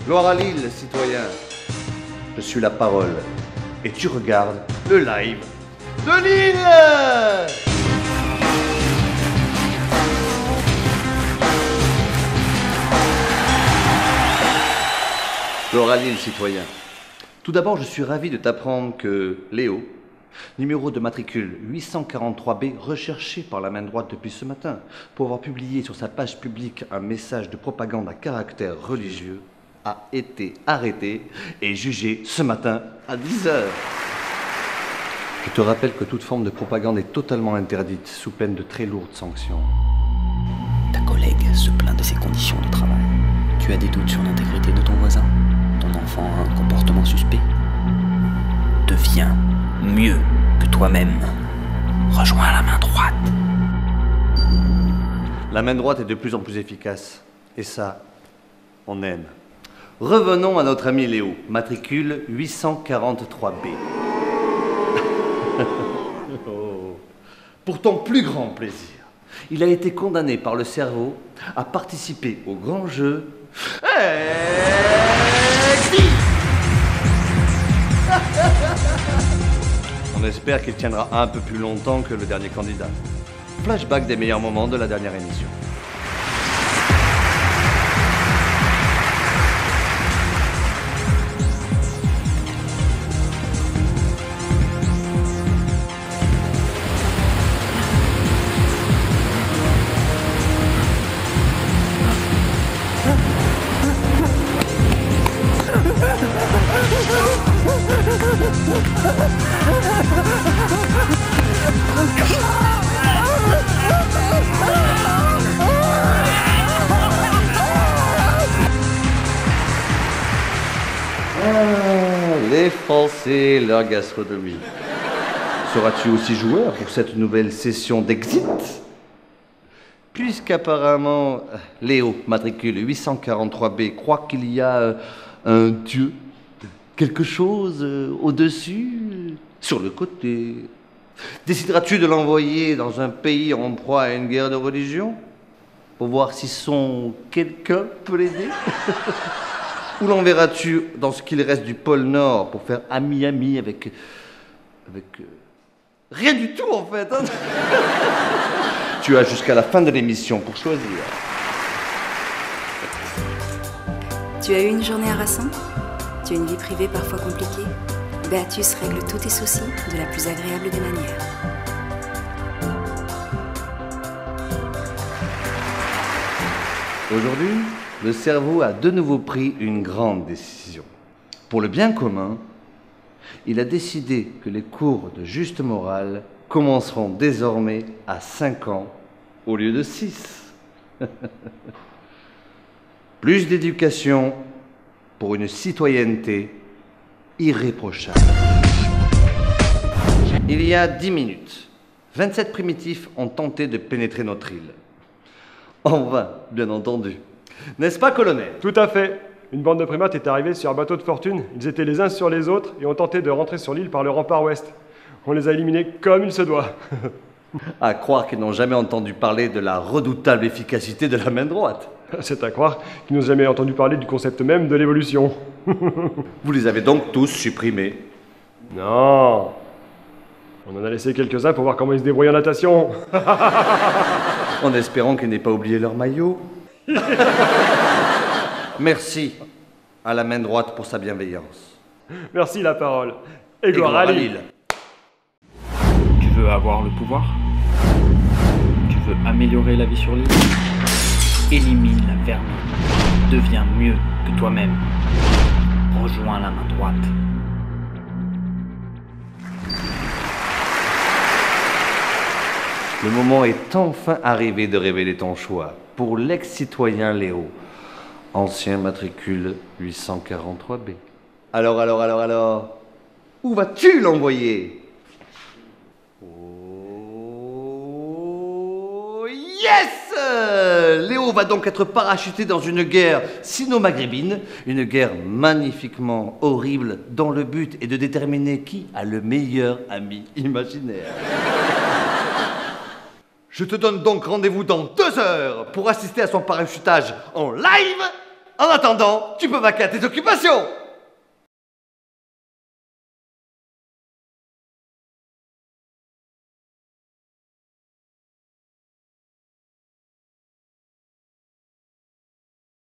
Gloire à Lille, citoyen. Je suis la parole. Et tu regardes le live de Lille. Gloire à Lille, citoyen. Tout d'abord, je suis ravi de t'apprendre que Léo, numéro de matricule 843B, recherché par la main droite depuis ce matin, pour avoir publié sur sa page publique un message de propagande à caractère religieux, a été arrêté et jugé ce matin à 10 h. Je te rappelle que toute forme de propagande est totalement interdite, sous peine de très lourdes sanctions. Ta collègue se plaint de ses conditions de travail. Tu as des doutes sur l'intégrité de ton voisin? Ton enfant a un comportement suspect? Deviens mieux que toi-même. Rejoins la main droite. La main droite est de plus en plus efficace. Et ça, on aime. Revenons à notre ami Léo, matricule 843B. Oh. Pour ton plus grand plaisir, il a été condamné par le cerveau à participer au grand jeu. On espère qu'il tiendra un peu plus longtemps que le dernier candidat. Flashback des meilleurs moments de la dernière émission. Les Français, leur gastronomie. Seras-tu aussi joueur pour cette nouvelle session d'exit? Puisqu'apparemment, Léo, matricule 843B, croit qu'il y a un dieu, quelque chose au-dessus, sur le côté. Décideras-tu de l'envoyer dans un pays en proie à une guerre de religion? Pour voir si son quelqu'un peut l'aider? Ou l'enverras-tu dans ce qu'il reste du pôle Nord pour faire ami-ami avec rien du tout en fait, hein. Tu as jusqu'à la fin de l'émission pour choisir. Tu as eu une journée harassante? Tu as une vie privée parfois compliquée? Béatus règle tous tes soucis de la plus agréable des manières. Aujourd'hui, le cerveau a de nouveau pris une grande décision. Pour le bien commun, il a décidé que les cours de juste morale commenceront désormais à 5 ans au lieu de 6. Plus d'éducation pour une citoyenneté irréprochable. Il y a 10 minutes, 27 primitifs ont tenté de pénétrer notre île. En vain, bien entendu. N'est-ce pas, colonel? Tout à fait. Une bande de primates est arrivée sur un bateau de fortune. Ils étaient les uns sur les autres et ont tenté de rentrer sur l'île par le rempart ouest. On les a éliminés comme il se doit. À croire qu'ils n'ont jamais entendu parler de la redoutable efficacité de la main droite. C'est à croire qu'ils n'ont jamais entendu parler du concept même de l'évolution. Vous les avez donc tous supprimés? Non. On en a laissé quelques-uns pour voir comment ils se débrouillent en natation. En espérant qu'ils n'aient pas oublié leur maillot. Merci à la main droite pour sa bienveillance. Merci la parole. Et gloire à Lille. Tu veux avoir le pouvoir? Tu veux améliorer la vie sur l'île? Élimine la vermine. Deviens mieux que toi-même. Rejoins la main droite. Le moment est enfin arrivé de révéler ton choix pour l'ex-citoyen Léo, ancien matricule 843B. Alors, où vas-tu l'envoyer? Oh, yes! Léo va donc être parachuté dans une guerre sino-maghrébine, une guerre magnifiquement horrible dont le but est de déterminer qui a le meilleur ami imaginaire. Je te donne donc rendez-vous dans 2 heures pour assister à son parachutage en live En attendant, tu peux vaquer à tes occupations.